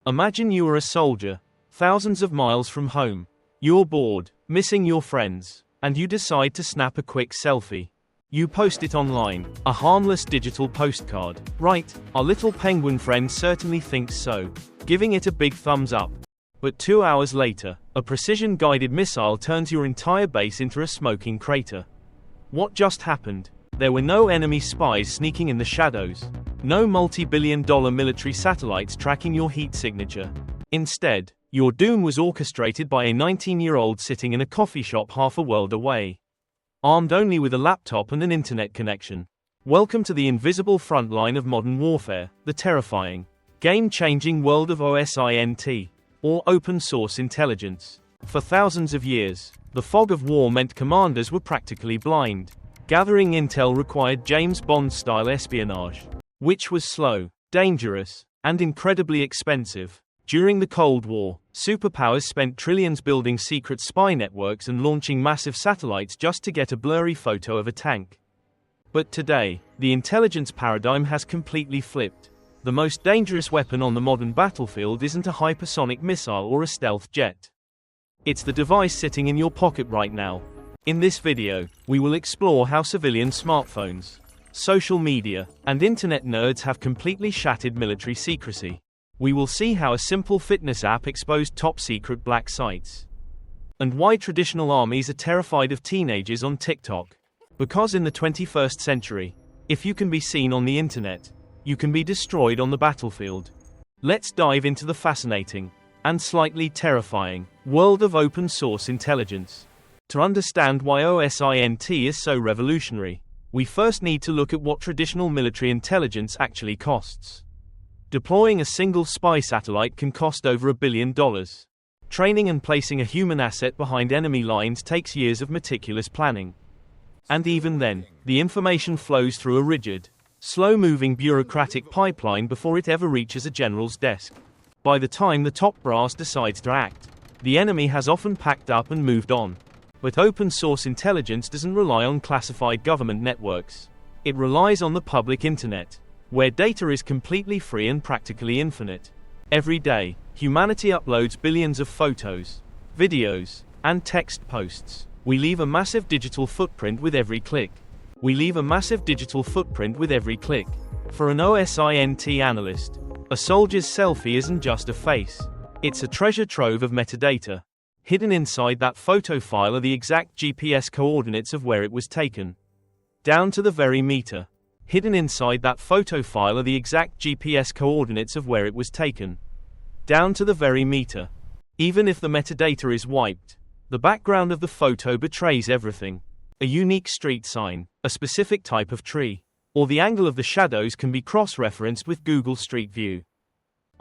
Imagine you are a soldier, thousands of miles from home. You're bored, missing your friends, and you decide to snap a quick selfie. You post it online, a harmless digital postcard. Right, our little penguin friend certainly thinks so, giving it a big thumbs up. But 2 hours later, a precision-guided missile turns your entire base into a smoking crater. What just happened? There were no enemy spies sneaking in the shadows. No multi-billion-dollar military satellites tracking your heat signature. Instead, your doom was orchestrated by a 19-year-old sitting in a coffee shop half a world away, armed only with a laptop and an internet connection. Welcome to the invisible front line of modern warfare, the terrifying, game-changing world of OSINT, or open-source intelligence. For thousands of years, the fog of war meant commanders were practically blind. Gathering intel required James Bond-style espionage, which was slow, dangerous, and incredibly expensive. During the Cold War, superpowers spent trillions building secret spy networks and launching massive satellites just to get a blurry photo of a tank. But today, the intelligence paradigm has completely flipped. The most dangerous weapon on the modern battlefield isn't a hypersonic missile or a stealth jet. It's the device sitting in your pocket right now. In this video, we will explore how civilian smartphones, social media, and internet nerds have completely shattered military secrecy. We will see how a simple fitness app exposed top-secret black sites, and why traditional armies are terrified of teenagers on TikTok. Because in the 21st century, if you can be seen on the internet, you can be destroyed on the battlefield. Let's dive into the fascinating, and slightly terrifying, world of open-source intelligence. To understand why OSINT is so revolutionary, we first need to look at what traditional military intelligence actually costs. Deploying a single spy satellite can cost over $1 billion. Training and placing a human asset behind enemy lines takes years of meticulous planning. And even then, the information flows through a rigid, slow-moving bureaucratic pipeline before it ever reaches a general's desk. By the time the top brass decides to act, the enemy has often packed up and moved on. But open-source intelligence doesn't rely on classified government networks. It relies on the public internet, where data is completely free and practically infinite. Every day, humanity uploads billions of photos, videos, and text posts. We leave a massive digital footprint with every click. For an OSINT analyst, a soldier's selfie isn't just a face. It's a treasure trove of metadata. Hidden inside that photo file are the exact GPS coordinates of where it was taken, down to the very meter. Even if the metadata is wiped, the background of the photo betrays everything. A unique street sign, a specific type of tree, or the angle of the shadows can be cross-referenced with Google Street View.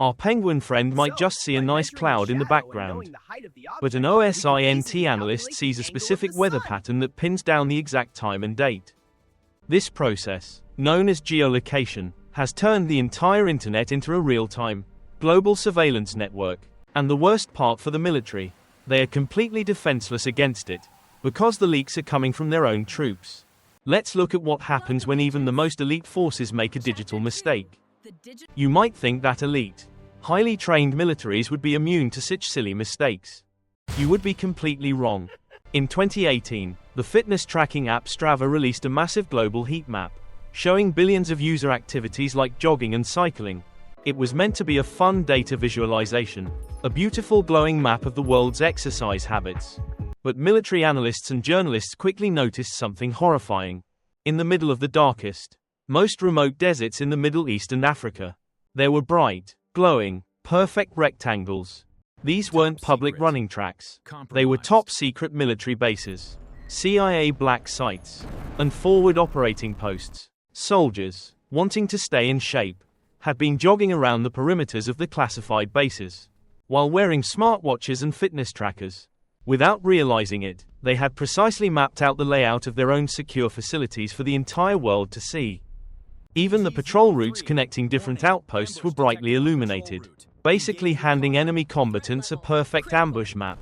Our penguin friend might just see a nice cloud in the background, but an OSINT analyst sees a specific weather pattern that pins down the exact time and date. This process, known as geolocation, has turned the entire internet into a real-time, global surveillance network. And the worst part for the military, they are completely defenseless against it, because the leaks are coming from their own troops. Let's look at what happens when even the most elite forces make a digital mistake. You might think that elite, highly trained militaries would be immune to such silly mistakes. You would be completely wrong. In 2018, the fitness tracking app Strava released a massive global heat map, showing billions of user activities like jogging and cycling. It was meant to be a fun data visualization, a beautiful glowing map of the world's exercise habits. But military analysts and journalists quickly noticed something horrifying. In the middle of the darkest, most remote deserts in the Middle East and Africa, there were bright, glowing, perfect rectangles. These weren't public running tracks. They were top-secret military bases, CIA black sites, and forward operating posts. Soldiers, wanting to stay in shape, had been jogging around the perimeters of the classified bases, while wearing smartwatches and fitness trackers. Without realizing it, they had precisely mapped out the layout of their own secure facilities for the entire world to see. Even the patrol routes connecting different outposts were brightly illuminated, basically handing enemy combatants a perfect ambush map.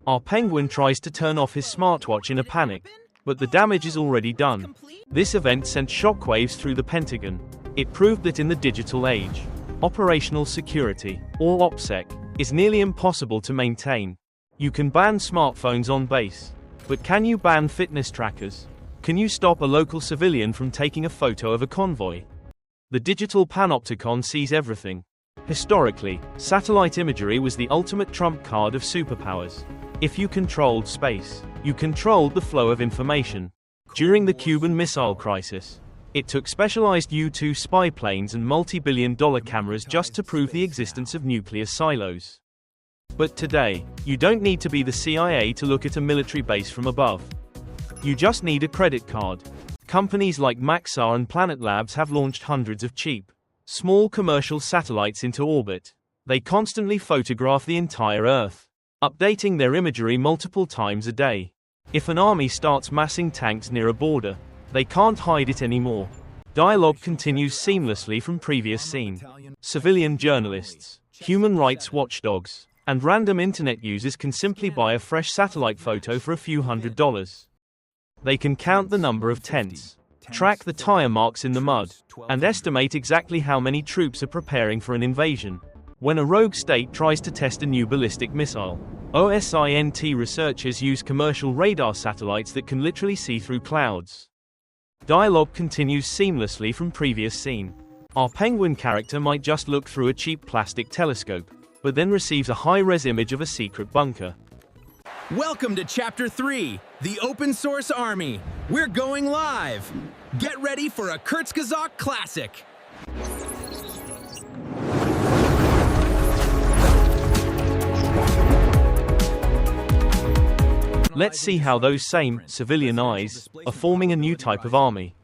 Our penguin tries to turn off his smartwatch in a panic, but the damage is already done. This event sent shockwaves through the Pentagon. It proved that in the digital age, Operational security, or OPSEC, is nearly impossible to maintain. You can ban smartphones on base. But can you ban fitness trackers? Can you stop a local civilian from taking a photo of a convoy? The digital panopticon sees everything. Historically, satellite imagery was the ultimate trump card of superpowers. If you controlled space, you controlled the flow of information. During the Cuban Missile Crisis, it took specialized U-2 spy planes and multi-billion-dollar cameras just to prove the existence of nuclear silos. But today, you don't need to be the CIA to look at a military base from above. You just need a credit card. Companies like Maxar and Planet Labs have launched hundreds of cheap, small commercial satellites into orbit. They constantly photograph the entire Earth, updating their imagery multiple times a day. If an army starts massing tanks near a border, they can't hide it anymore. Dialogue continues seamlessly from previous scene. Civilian journalists, human rights watchdogs, and random internet users can simply buy a fresh satellite photo for a few $100s. They can count the number of tents, track the tire marks in the mud, and estimate exactly how many troops are preparing for an invasion. When a rogue state tries to test a new ballistic missile, OSINT researchers use commercial radar satellites that can literally see through clouds. Dialogue continues seamlessly from previous scene. Our penguin character might just look through a cheap plastic telescope, but then receives a high-res image of a secret bunker. Welcome to Chapter 3, the Open Source Army. We're going live. Get ready for a Kurzgesagt classic. Let's see how those same civilian eyes are forming a new type of army.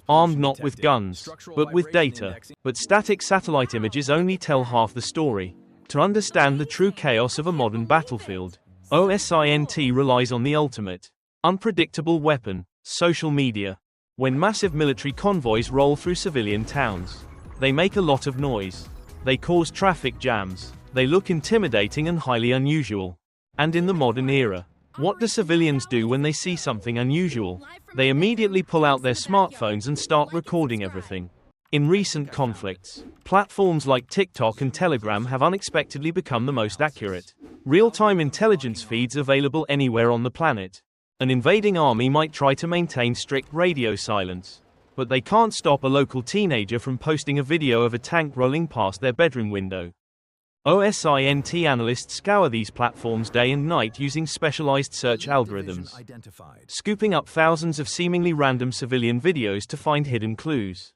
Armed not with guns, but with data. But static satellite images only tell half the story. To understand the true chaos of a modern battlefield, OSINT relies on the ultimate, unpredictable weapon, social media. When massive military convoys roll through civilian towns, they make a lot of noise. They cause traffic jams. They look intimidating and highly unusual. And in the modern era, what do civilians do when they see something unusual? They immediately pull out their smartphones and start recording everything. In recent conflicts, platforms like TikTok and Telegram have unexpectedly become the most accurate, real-time intelligence feeds available anywhere on the planet. An invading army might try to maintain strict radio silence, but they can't stop a local teenager from posting a video of a tank rolling past their bedroom window. OSINT analysts scour these platforms day and night using specialized search algorithms, scooping up thousands of seemingly random civilian videos to find hidden clues.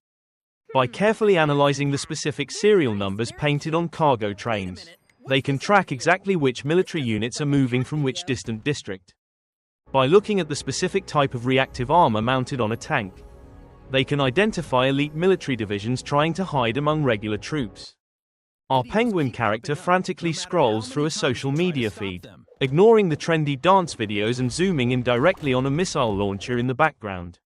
By carefully analyzing the specific serial numbers painted on cargo trains, they can track exactly which military units are moving from which distant district. By looking at the specific type of reactive armor mounted on a tank, they can identify elite military divisions trying to hide among regular troops. Our penguin character frantically scrolls through a social media feed, ignoring the trendy dance videos and zooming in directly on a missile launcher in the background.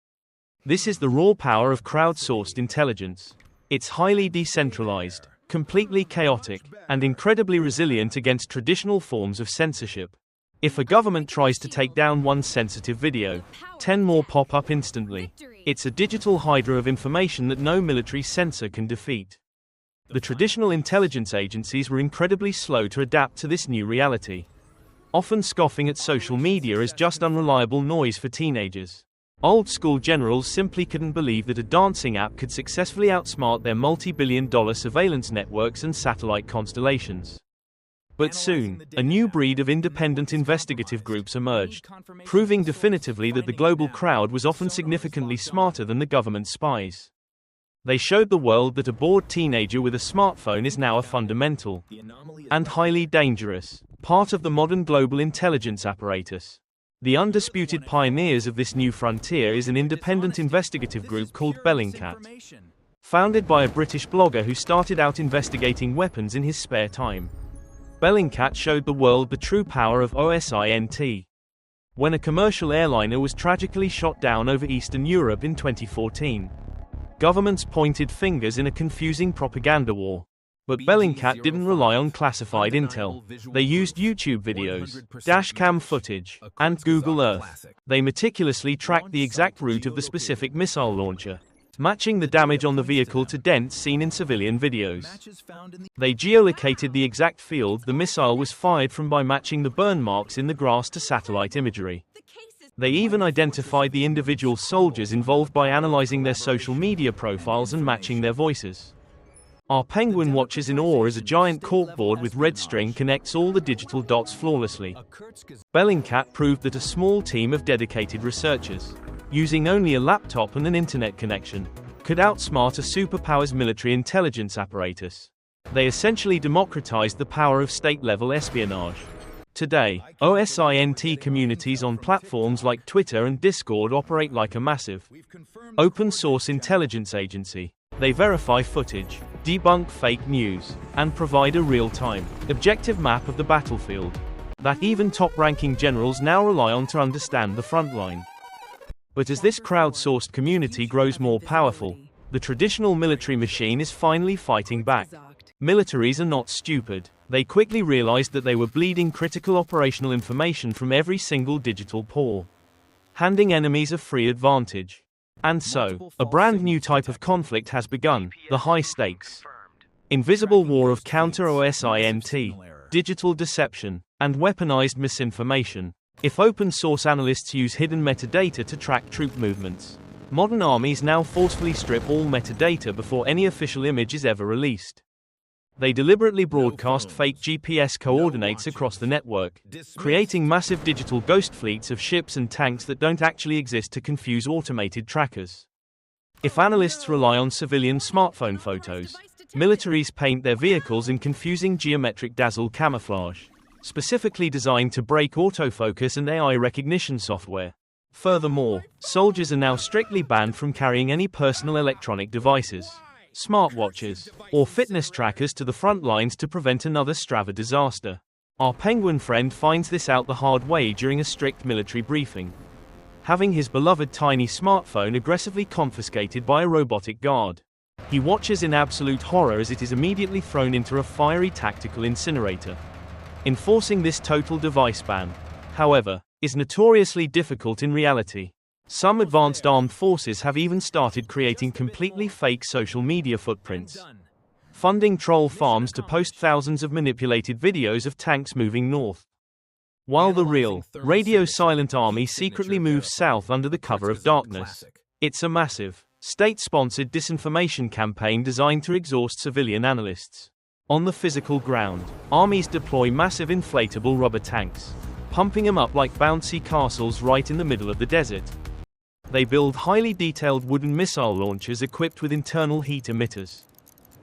This is the raw power of crowdsourced intelligence. It's highly decentralized, completely chaotic, and incredibly resilient against traditional forms of censorship. If a government tries to take down one sensitive video, 10 more pop up instantly. It's a digital hydra of information that no military censor can defeat. The traditional intelligence agencies were incredibly slow to adapt to this new reality, often scoffing at social media as just unreliable noise for teenagers. Old-school generals simply couldn't believe that a dancing app could successfully outsmart their multi-billion-dollar surveillance networks and satellite constellations. But soon, a new breed of independent investigative groups emerged, proving definitively that the global crowd was often significantly smarter than the government spies. They showed the world that a bored teenager with a smartphone is now a fundamental and highly dangerous part of the modern global intelligence apparatus. The undisputed pioneers of this new frontier is an independent investigative group called Bellingcat, founded by a British blogger who started out investigating weapons in his spare time. Bellingcat showed the world the true power of OSINT. When a commercial airliner was tragically shot down over Eastern Europe in 2014, governments pointed fingers in a confusing propaganda war. But Bellingcat didn't rely on classified intel. They used YouTube videos, dashcam footage, and Google Earth. They meticulously tracked the exact route of the specific missile launcher, matching the damage on the vehicle to dents seen in civilian videos. They geolocated the exact field the missile was fired from by matching the burn marks in the grass to satellite imagery. They even identified the individual soldiers involved by analyzing their social media profiles and matching their voices. Our penguin watches in awe as a giant corkboard with red string connects all the digital dots flawlessly. Bellingcat proved that a small team of dedicated researchers, using only a laptop and an internet connection, could outsmart a superpower's military intelligence apparatus. They essentially democratized the power of state-level espionage. Today, OSINT communities on platforms like Twitter and Discord operate like a massive, open-source intelligence agency. They verify footage, debunk fake news, and provide a real-time, objective map of the battlefield that even top-ranking generals now rely on to understand the front line. But as this crowdsourced community grows more powerful, the traditional military machine is finally fighting back. Militaries are not stupid. They quickly realized that they were bleeding critical operational information from every single digital pore, handing enemies a free advantage. And so, a brand new type of conflict has begun, the high-stakes, invisible war of counter-OSINT, digital deception, and weaponized misinformation. If open-source analysts use hidden metadata to track troop movements, modern armies now forcefully strip all metadata before any official image is ever released. They deliberately broadcast fake GPS coordinates across the network, creating massive digital ghost fleets of ships and tanks that don't actually exist to confuse automated trackers. If analysts rely on civilian smartphone photos, militaries paint their vehicles in confusing geometric dazzle camouflage, specifically designed to break autofocus and AI recognition software. Furthermore, soldiers are now strictly banned from carrying any personal electronic devices, smartwatches, or fitness trackers to the front lines to prevent another Strava disaster. Our penguin friend finds this out the hard way during a strict military briefing, having his beloved tiny smartphone aggressively confiscated by a robotic guard. He watches in absolute horror as it is immediately thrown into a fiery tactical incinerator. Enforcing this total device ban, however, is notoriously difficult in reality. Some advanced armed forces have even started creating completely fake social media footprints, funding troll farms to post thousands of manipulated videos of tanks moving north, while the real, radio-silent army secretly moves south under the cover of darkness. It's a massive, state-sponsored disinformation campaign designed to exhaust civilian analysts. On the physical ground, armies deploy massive inflatable rubber tanks, pumping them up like bouncy castles right in the middle of the desert. They build highly detailed wooden missile launchers equipped with internal heat emitters,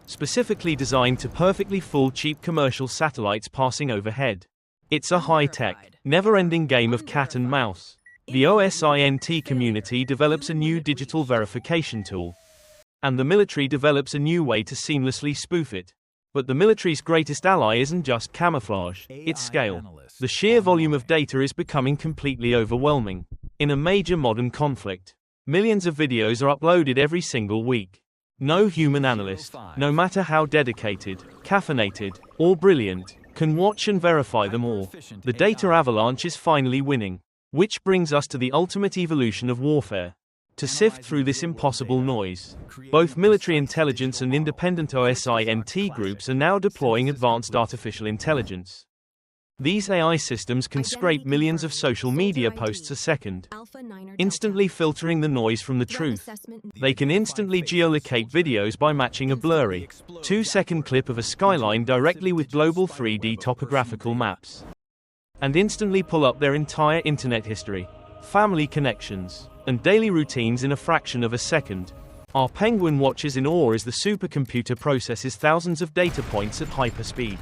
specifically designed to perfectly fool cheap commercial satellites passing overhead. It's a high-tech, never-ending game of cat and mouse. The OSINT community develops a new digital verification tool, and the military develops a new way to seamlessly spoof it. But the military's greatest ally isn't just camouflage, it's scale. The sheer volume of data is becoming completely overwhelming. In a major modern conflict, millions of videos are uploaded every single week. No human analyst, no matter how dedicated, caffeinated, or brilliant, can watch and verify them all. The data avalanche is finally winning. Which brings us to the ultimate evolution of warfare. To sift through this impossible noise, both military intelligence and independent OSINT groups are now deploying advanced artificial intelligence. These AI systems can scrape millions of social media posts a second, instantly filtering the noise from the truth. They can instantly geolocate videos by matching a blurry, 2-second clip of a skyline directly with global 3D topographical maps, and instantly pull up their entire internet history, family connections, and daily routines in a fraction of a second. Our penguin watches in awe as the supercomputer processes thousands of data points at hyperspeed,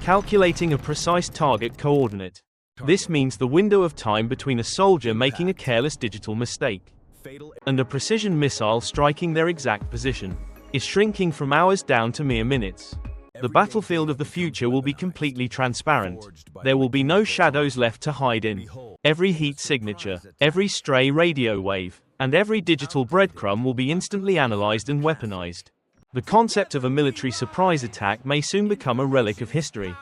calculating a precise target coordinate. This means the window of time between a soldier making a careless digital mistake and a precision missile striking their exact position is shrinking from hours down to mere minutes. The battlefield of the future will be completely transparent. There will be no shadows left to hide in. Every heat signature, every stray radio wave, and every digital breadcrumb will be instantly analyzed and weaponized. The concept of a military surprise attack may soon become a relic of history,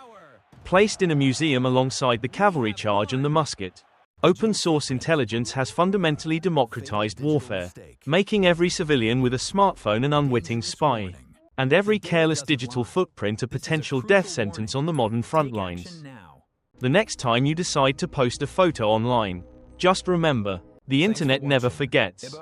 placed in a museum alongside the cavalry charge and the musket. Open source intelligence has fundamentally democratized warfare, making every civilian with a smartphone an unwitting spy, and every careless digital footprint a potential death sentence on the modern front lines. The next time you decide to post a photo online, just remember, the internet never forgets.